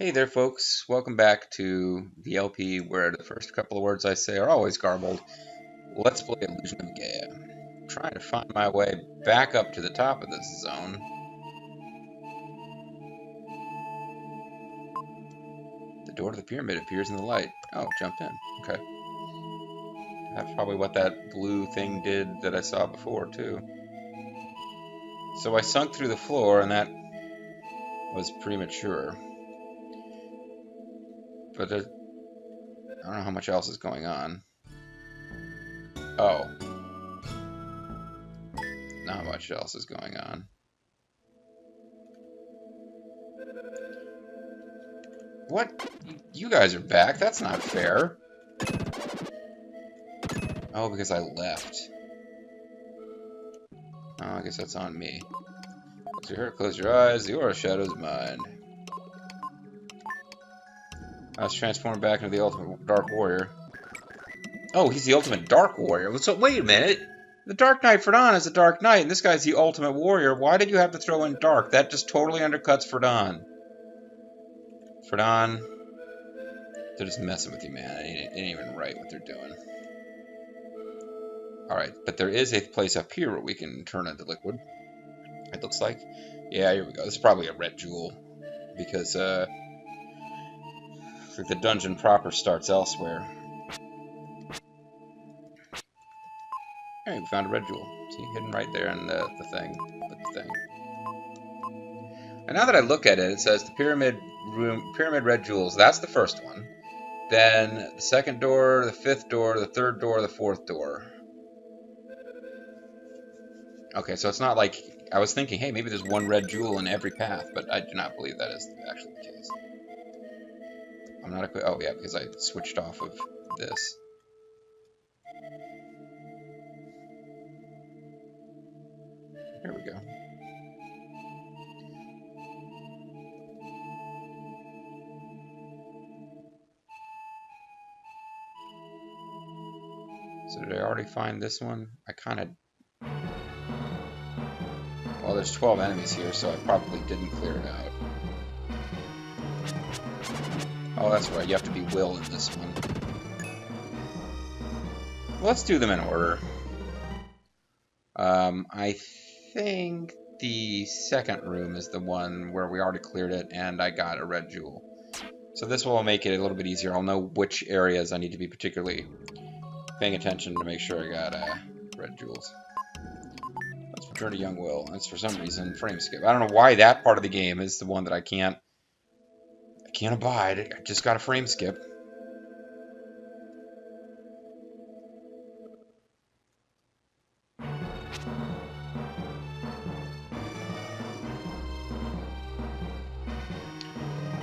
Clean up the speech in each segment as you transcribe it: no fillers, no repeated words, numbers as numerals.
Hey there, folks. Welcome back to the LP where the first couple of words I say are always garbled. Let's play Illusion of Gaia. I'm trying to find my way back up to the top of this zone. The door to the pyramid appears in the light. Oh, jumped in. Okay. That's probably what that blue thing did that I saw before, too. So I sunk through the floor, and that was premature. But I don't know how much else is going on. Oh. Not much else is going on. What? You guys are back? That's not fair. Oh, because I left. Oh, I guess that's on me. Close your eyes. The aura shadow is mine. I was transformed back into the ultimate dark warrior. Oh, he's the ultimate dark warrior. So wait a minute. The Dark Knight Ferdinand is a Dark Knight, and this guy's the ultimate warrior. Why did you have to throw in dark? That just totally undercuts Ferdinand. Ferdinand, they're just messing with you, man. It ain't even right what they're doing. Alright, but there is a place up here where we can turn into liquid. It looks like. Yeah, here we go. This is probably a red jewel. Because, the dungeon proper starts elsewhere. Alright, we found a red jewel. See, hidden right there in the thing. And now that I look at it, it says the pyramid red jewels. That's the first one. Then the second door, the fifth door, the third door, the fourth door. Okay, so it's not like... I was thinking, hey, maybe there's one red jewel in every path, but I do not believe that is actually the case. I'm not equipped... Oh, yeah, because I switched off of this. Here we go. So did I already find this one? I kind of... Well, there's 12 enemies here, so I probably didn't clear it out. Oh, that's right. You have to be Will in this one. Well, let's do them in order. I think the second room is the one where we already cleared it, and I got a red jewel. So this will make it a little bit easier. I'll know which areas I need to be particularly paying attention to make sure I got red jewels. Let's return to Young Will. That's for some reason frame skip. I don't know why that part of the game is the one that I can't abide. I just got a frame skip. Okay,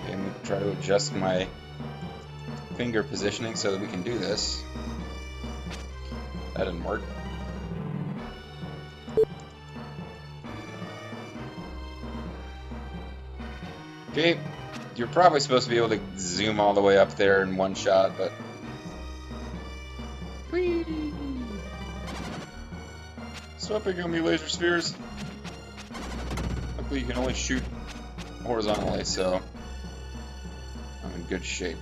I'm going to try to adjust my finger positioning so that we can do this. That didn't work. Okay, you're probably supposed to be able to zoom all the way up there in one shot, but... Whee! Stop picking on me, laser spheres! Luckily you can only shoot horizontally, so... I'm in good shape.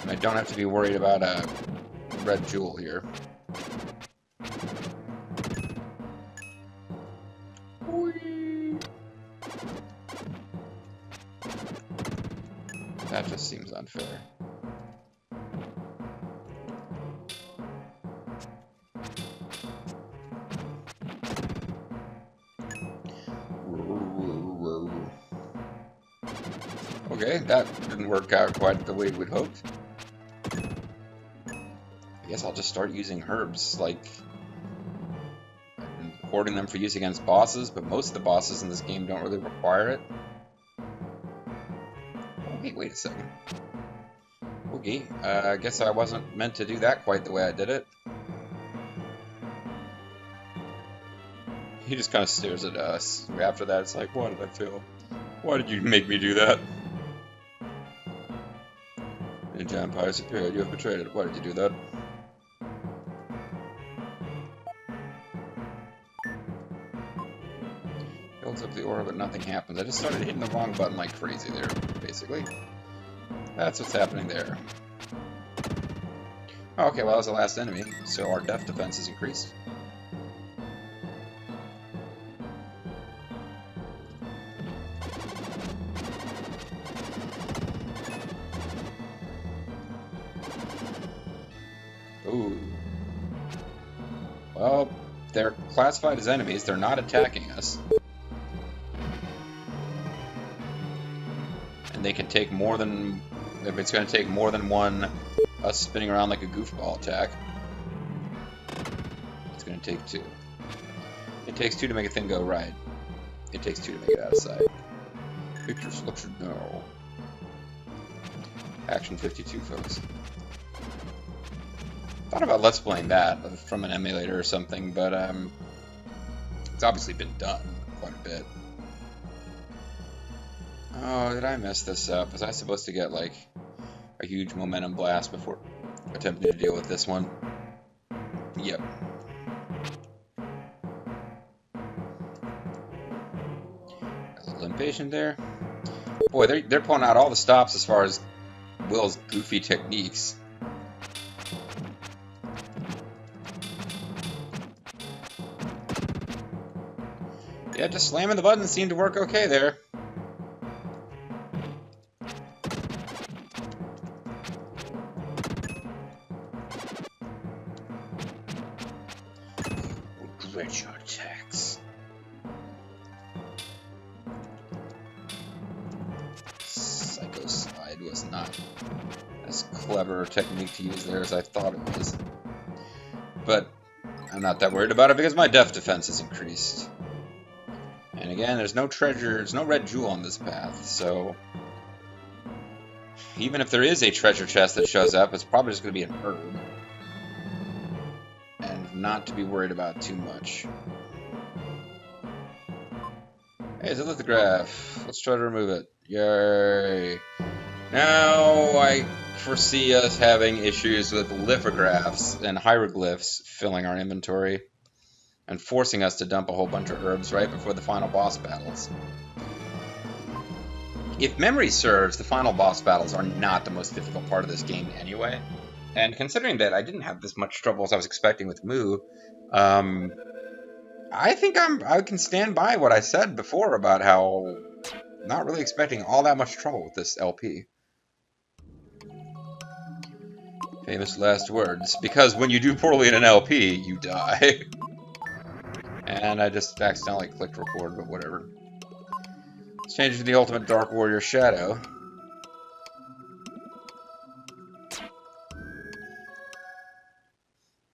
And I don't have to be worried about a red jewel here. Whee! That just seems unfair. Okay, that didn't work out quite the way we'd hoped. I guess I'll just start using herbs, like... I'm hoarding them for use against bosses, but most of the bosses in this game don't really require it. Oh, hey, wait a second. Okay, I guess I wasn't meant to do that quite the way I did it. He just kind of stares at us. After that, it's like, why did I fail? Why did you make me do that? Ninja Empire superior, you have betrayed it. Why did you do that? Builds up the aura, but nothing happens. I just started hitting the wrong button like crazy there, basically. That's what's happening there. Oh, okay, well, that was the last enemy, so our def defense is increased. Ooh. Well, they're classified as enemies. They're not attacking us. And they can take more than... If it's going to take more than one, us spinning around like a goofball attack, it's going to take 2. It takes 2 to make a thing go right. It takes 2 to make it out of sight. Picture selection, no. Action 52, folks. Thought about let's playing that from an emulator or something, but it's obviously been done quite a bit. Oh, did I mess this up? Was I supposed to get like a huge momentum blast before attempting to deal with this one? Yep. A little impatient there. Boy, they're pulling out all the stops as far as Will's goofy techniques. Yeah, just slamming the button seemed to work okay there. Dredge your attacks. Psycho Slide was not as clever a technique to use there as I thought it was. But I'm not that worried about it because my def defense is increased. And again, there's no treasure, there's no red jewel on this path, so even if there is a treasure chest that shows up, it's probably just going to be an herb. And not to be worried about too much. Hey, it's a lithograph. Let's try to remove it. Yay. Now I foresee us having issues with lithographs and hieroglyphs filling our inventory and forcing us to dump a whole bunch of herbs right before the final boss battles. If memory serves, the final boss battles are not the most difficult part of this game anyway. And considering that I didn't have this much trouble as I was expecting with Moo, I think I can stand by what I said before about how not really expecting all that much trouble with this LP. Famous last words. Because when you do poorly in an LP, you die. And I just accidentally clicked record, but whatever. Let's change to the Ultimate Dark Warrior Shadow.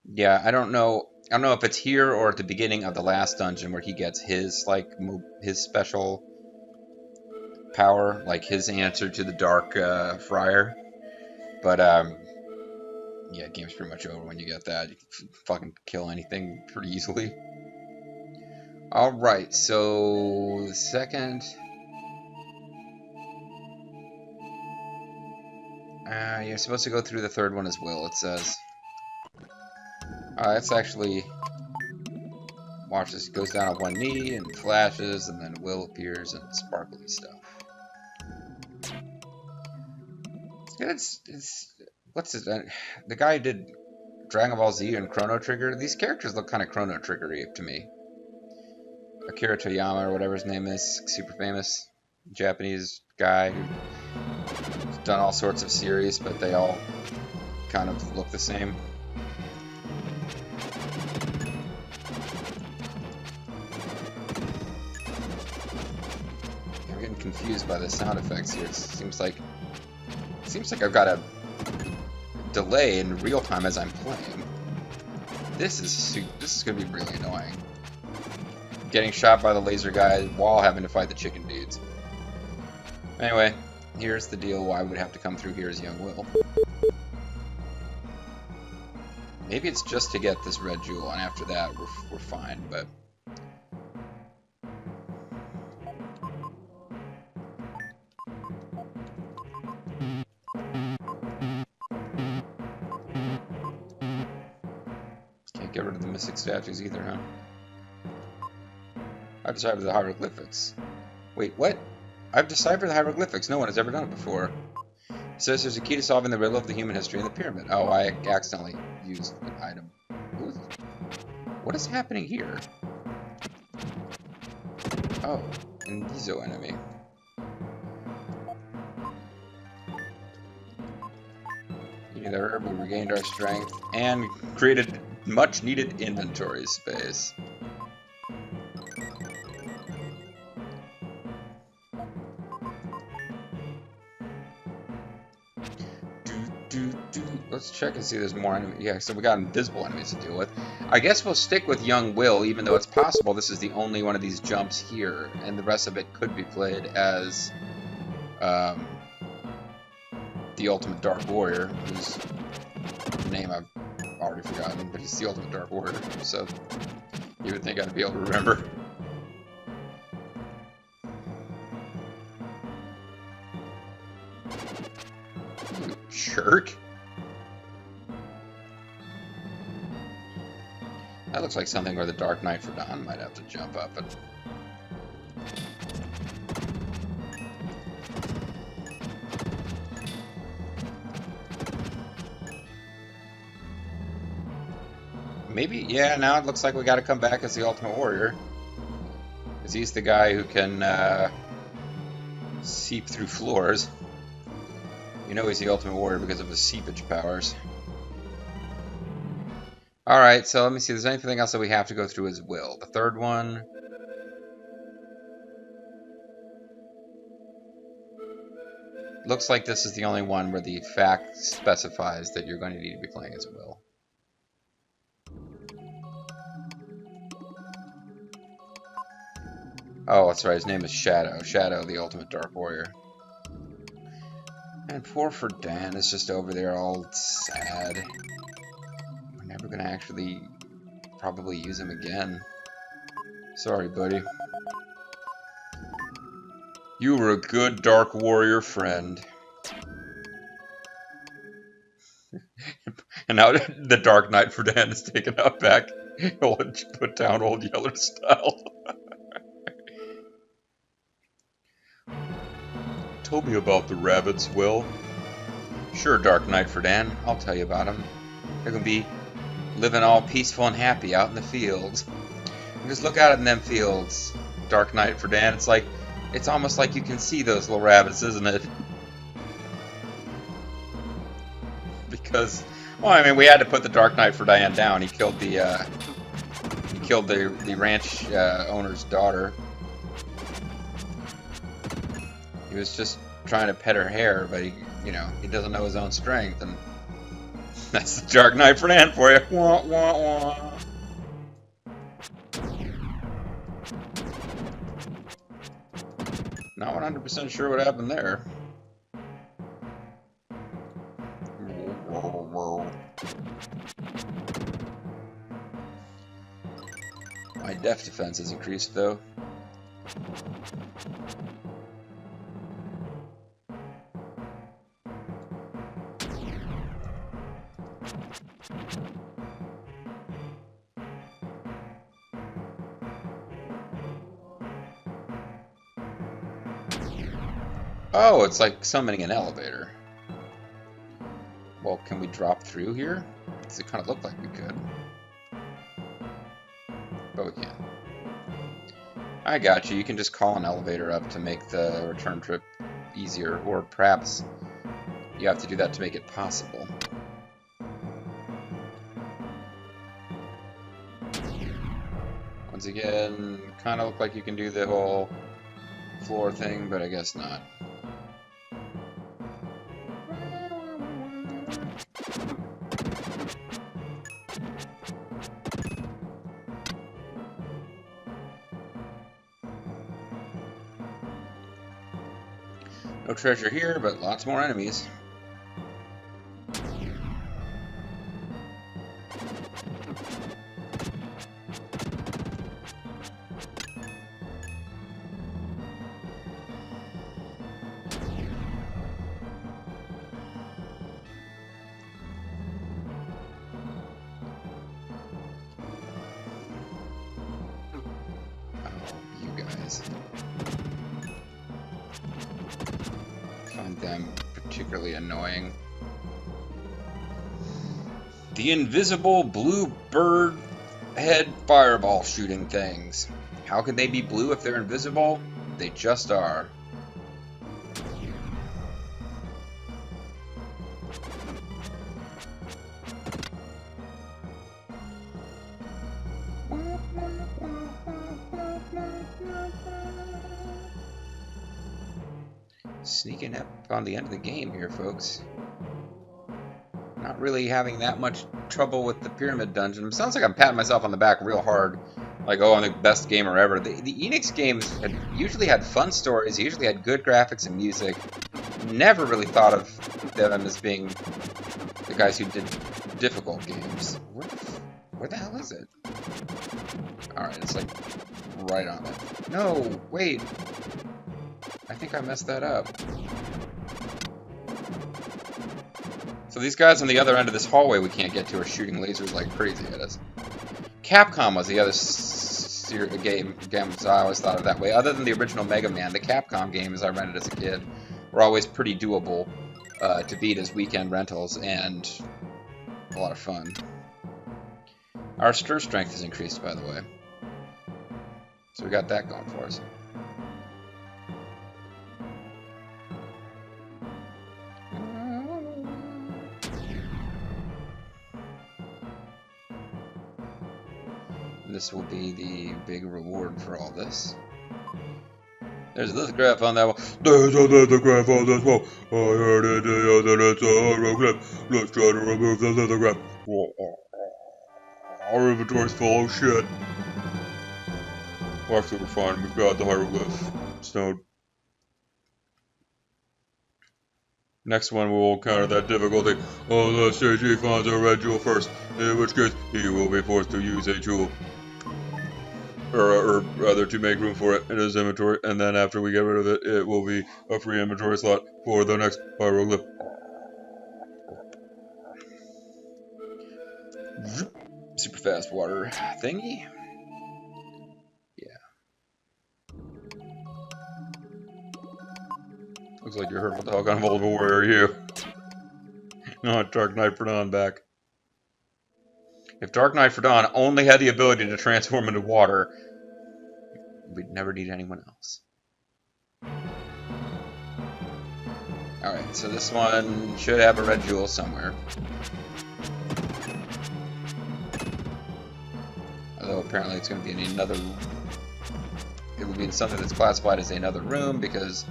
Yeah, I don't know if it's here or at the beginning of the last dungeon where he gets his his special power, like his answer to the Dark Friar. But yeah, game's pretty much over when you get that. You can fucking kill anything pretty easily. Alright, so the second... you're supposed to go through the third one as well, it says. It's actually... Watch this, it goes down on one knee and flashes, and then Will appears and sparkly stuff. What's it? The guy who did Dragon Ball Z and Chrono Trigger. These characters look kind of Chrono Trigger-y to me. Akira Toyama or whatever his name is, super famous Japanese guy who's done all sorts of series, but they all kind of look the same. I'm getting confused by the sound effects here. It seems like I've got a delay in real time as I'm playing. This is gonna be really annoying. Getting shot by the laser guy while having to fight the chicken dudes. Anyway, here's the deal why we would have to come through here as young Will. Maybe it's just to get this red jewel, and after that we're fine, but... Can't get rid of the mystic statues either, huh? I've deciphered the hieroglyphics. Wait, what? I've deciphered the hieroglyphics. No one has ever done it before. It says there's a key to solving the riddle of the human history in the pyramid. Oh, I accidentally used an item. What is happening here? Oh, an Mizo enemy. Eating the herb, we regained our strength and created much needed inventory space. Let's check and see if there's more enemies. Yeah, so we got invisible enemies to deal with. I guess we'll stick with young Will, even though it's possible this is the only one of these jumps here, and the rest of it could be played as the Ultimate Dark Warrior, whose name I've already forgotten, but he's the Ultimate Dark Warrior, so you would think I'd be able to remember. You jerk. That looks like something where the Dark Knight for Dawn might have to jump up and... Maybe, yeah, now it looks like we gotta come back as the Ultimate Warrior. Because he's the guy who can seep through floors. You know he's the Ultimate Warrior because of his seepage powers. Alright, so let me see if there's anything else that we have to go through as Will. The third one... Looks like this is the only one where the fact specifies that you're going to need to be playing as Will. Oh, that's right, his name is Shadow. Shadow, the Ultimate Dark Warrior. And poor Ferdan is just over there all sad. We're never going to actually probably use him again. Sorry, buddy. You were a good Dark Warrior friend. And now the Dark Knight Ferdan is taken out back. He'll put down old Yeller style. Tell me about the rabbits, Will. Sure, Dark Knight Ferdan. I'll tell you about them. They're going to be living all peaceful and happy out in the fields. And just look out in them fields, Dark Knight Ferdan. It's like, it's almost like you can see those little rabbits, isn't it? Because, well, I mean, we had to put the Dark Knight Ferdan down. He killed the ranch owner's daughter. He was just trying to pet her hair, but he doesn't know his own strength, and that's the Dark Knight Ferdan for you. Wah, wah, wah. Not 100% sure what happened there. Whoa, whoa, whoa. My def defense has increased, though. Oh, it's like summoning an elevator. Well, can we drop through here? Because it kind of looked like we could. But we can't. I got you. You can just call an elevator up to make the return trip easier. Or perhaps you have to do that to make it possible. Once again, kind of look like you can do the whole floor thing, but I guess not. No treasure here, but lots more enemies. these. I find them particularly annoying. The invisible blue bird head fireball shooting things. How can they be blue if they're invisible? They just are. Sneaking up on the end of the game here, folks. Not really having that much trouble with the pyramid dungeon. It sounds like I'm patting myself on the back real hard. Like, oh, I'm the best gamer ever. The Enix games usually had fun stories, usually had good graphics and music. Never really thought of them as being the guys who did difficult games. Where the hell is it? Alright, it's like right on it. No, wait. I think I messed that up. So these guys on the other end of this hallway we can't get to are shooting lasers like crazy at us. Capcom was the other games I always thought of that way. Other than the original Mega Man, the Capcom games I rented as a kid were always pretty doable to beat as weekend rentals and a lot of fun. Our stir strength is increased, by the way. So we got that going for us. This will be the big reward for all this. There's a lithograph on that one. There's a lithograph on this one. I heard it that it's a hieroglyph. Let's try to remove the lithograph. Our inventory's full of shit. Well, actually, we're fine. We've got the hieroglyph stone. Next one we will encounter that difficulty unless JG finds a red jewel first, in which case he will be forced to use a jewel. Or rather, to make room for it in his inventory, and then after we get rid of it, it will be a free inventory slot for the next hieroglyph. Super fast water thingy. Yeah. Looks like you heard what the hell kind of old warrior are you? No, Dark Knight for Dawn back. If Dark Knight for Dawn only had the ability to transform into water, we'd never need anyone else. Alright, so this one should have a red jewel somewhere. Although apparently it's going to be in another... It will be in something that's classified as another room because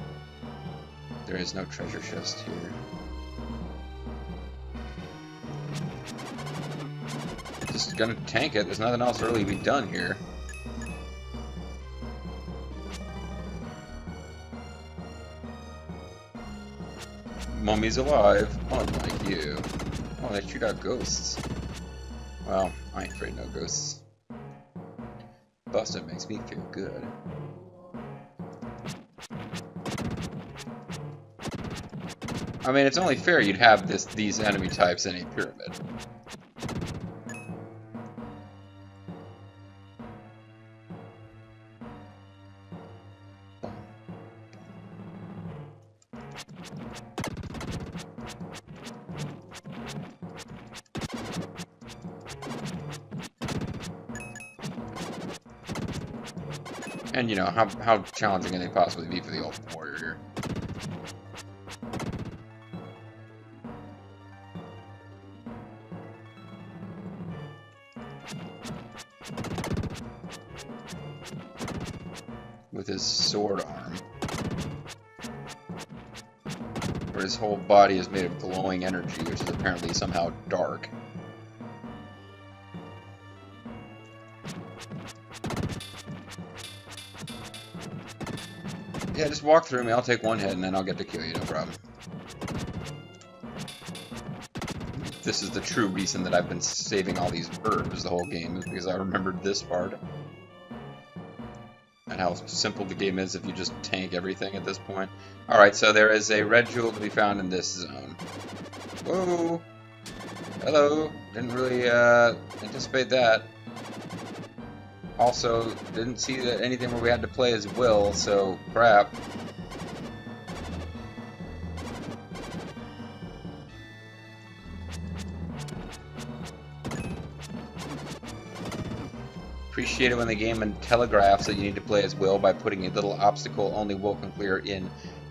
there is no treasure chest here. Just gonna tank it. There's nothing else really to be done here. Mummy's alive, unlike you. Oh, they shoot out ghosts. Well, I ain't afraid of no ghosts. Busted makes me feel good. I mean, it's only fair you'd have these enemy types in a pyramid. And, you know, how challenging can they possibly be for the Ultimate Warrior here? With his sword arm. Where his whole body is made of glowing energy, which is apparently somehow dark. Yeah, just walk through me. I'll take one hit and then I'll get to kill you, no problem. This is the true reason that I've been saving all these herbs the whole game, is because I remembered this part. And how simple the game is if you just tank everything at this point. Alright, so there is a red jewel to be found in this zone. Whoa! Hello! Didn't really anticipate that. Also, didn't see that anything where we had to play as Will, so crap. Appreciate it when the game telegraphs that you need to play as Will by putting a little obstacle only Will can clear in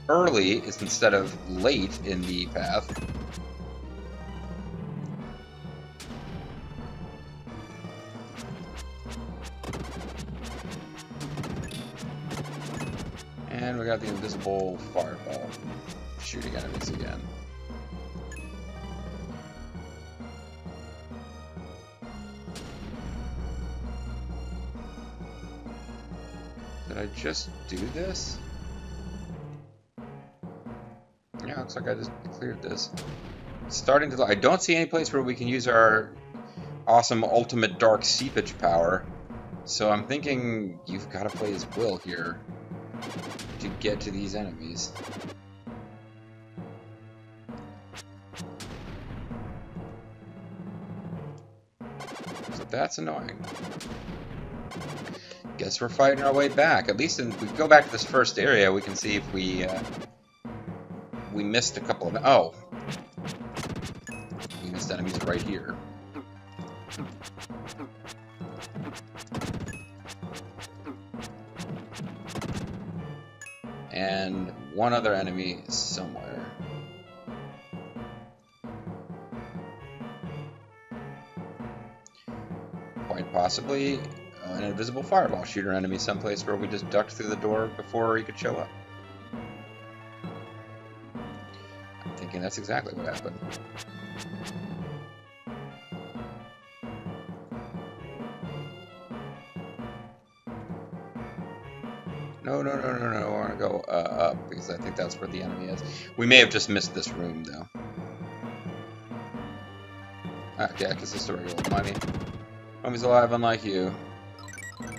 early instead of late in the path. And we got the invisible fireball shooting enemies again. Did I just do this? Yeah, looks like I just cleared this. It's starting to. I don't see any place where we can use our awesome ultimate dark seepage power. So I'm thinking you've got to play as Will here to get to these enemies. So that's annoying. Guess we're fighting our way back. At least if we go back to this first area, we can see if we missed a couple of... Oh! We missed enemies right here. And one other enemy somewhere. Quite possibly an invisible fireball shooter enemy someplace where we just ducked through the door before he could show up. I'm thinking that's exactly what happened. No, I want to go up, because I think that's where the enemy is. We may have just missed this room, though. Okay, because this is a regular mummy. Mummy's alive, unlike you.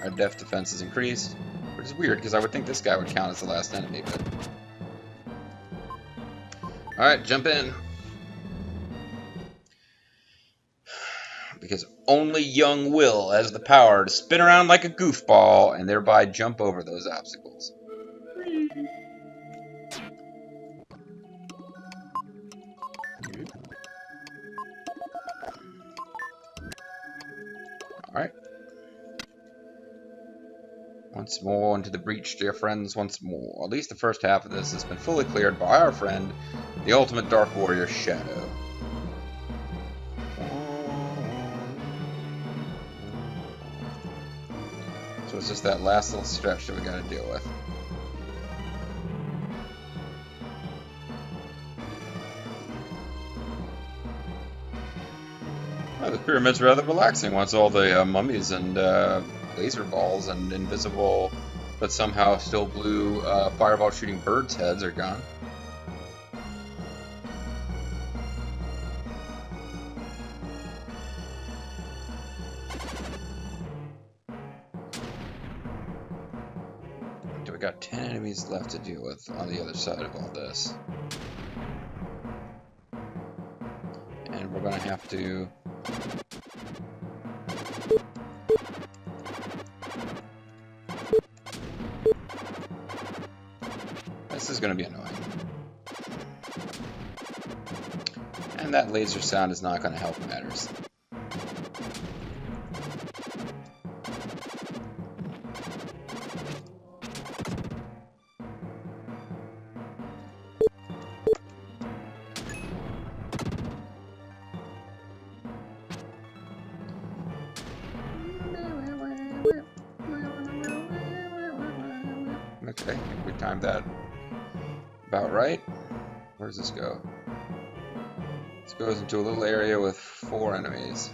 Our def defense is increased, which is weird, because I would think this guy would count as the last enemy, but... Alright, jump in. Because only young Will has the power to spin around like a goofball and thereby jump over those obstacles. Alright. Once more into the breach, dear friends, once more. At least the first half of this has been fully cleared by our friend, the ultimate Dark Warrior, Shadow. So it's just that last little stretch that we gotta deal with. Oh, the pyramid's rather relaxing once all the mummies and laser balls and invisible but somehow still blue fireball shooting birds' heads are gone. We got 10 enemies left to deal with on the other side of all this. And we're gonna have to... This is gonna be annoying. And that laser sound is not gonna help matters. Okay, I think we timed that about right. Where does this go? This goes into a little area with 4 enemies.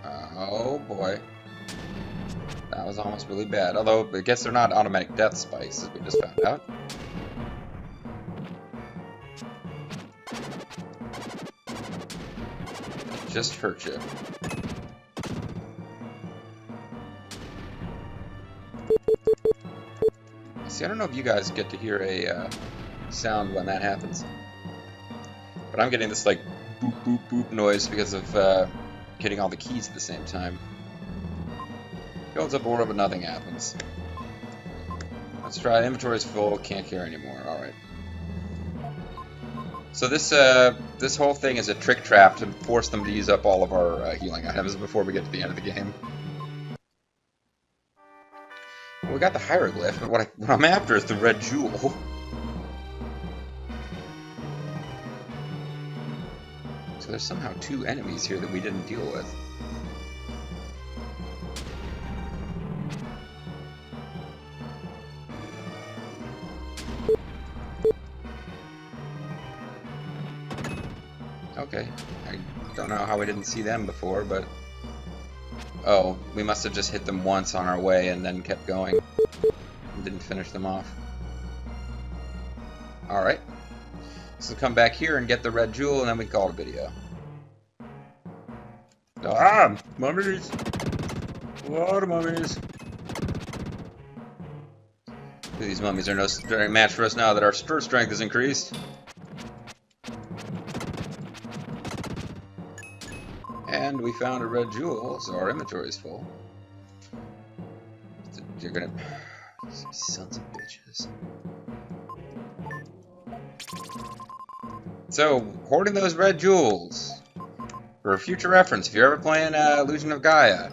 Oh boy. That was almost really bad. Although, I guess they're not automatic death spikes, as we just found out. Just hurt you. See, I don't know if you guys get to hear a sound when that happens, but I'm getting this like boop, boop, boop noise because of hitting all the keys at the same time. Builds up order, but nothing happens. Let's try. Inventory's full. Can't carry anymore. All right. So this whole thing is a trick trap to force them to use up all of our healing items before we get to the end of the game. Well, we got the hieroglyph, but what I'm after is the red jewel. So there's somehow 2 enemies here that we didn't deal with. Okay, I don't know how we didn't see them before, but... Oh, we must have just hit them once on our way and then kept going. And didn't finish them off. Alright. So come back here and get the red jewel, and then we call it a video. Ah! Mummies! A lot of mummies! These mummies are no match for us now that our strength is increased. And we found a red jewel, so our inventory is full. You're gonna... Sons of bitches. So, hoarding those red jewels. For future reference, if you're ever playing Illusion of Gaia,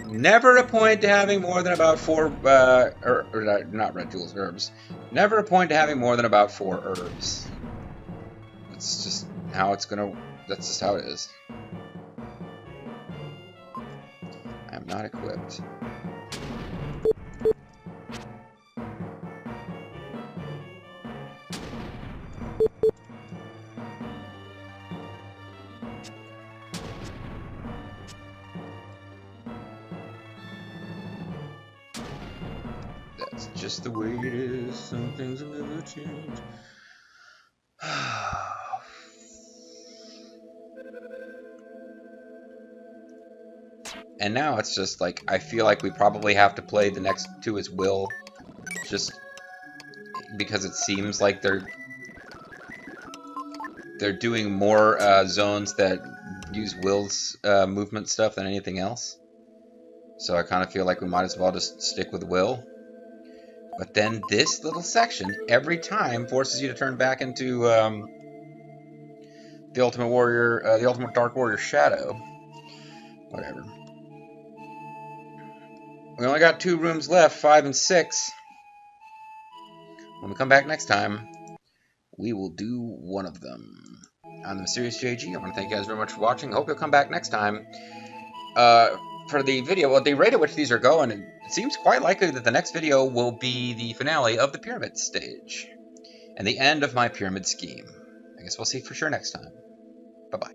never a point to having more than about 4... not red jewels, herbs. Never a point to having more than about 4 herbs. It's just how it's gonna... That's just how it is. I'm not equipped. That's just the way it is. Some things will never change. And now it's just like, I feel like we probably have to play the next 2 as Will, just because it seems like they're doing more zones that use Will's movement stuff than anything else. So I kind of feel like we might as well just stick with Will. But then this little section, every time, forces you to turn back into the Ultimate Warrior, the Ultimate Dark Warrior Shadow. Whatever. We only got 2 rooms left, 5 and 6. When we come back next time, we will do one of them. I'm the MysteriousJG. I want to thank you guys very much for watching. I hope you'll come back next time for the video. Well, the rate at which these are going, it seems quite likely that the next video will be the finale of the pyramid stage and the end of my pyramid scheme. I guess we'll see for sure next time.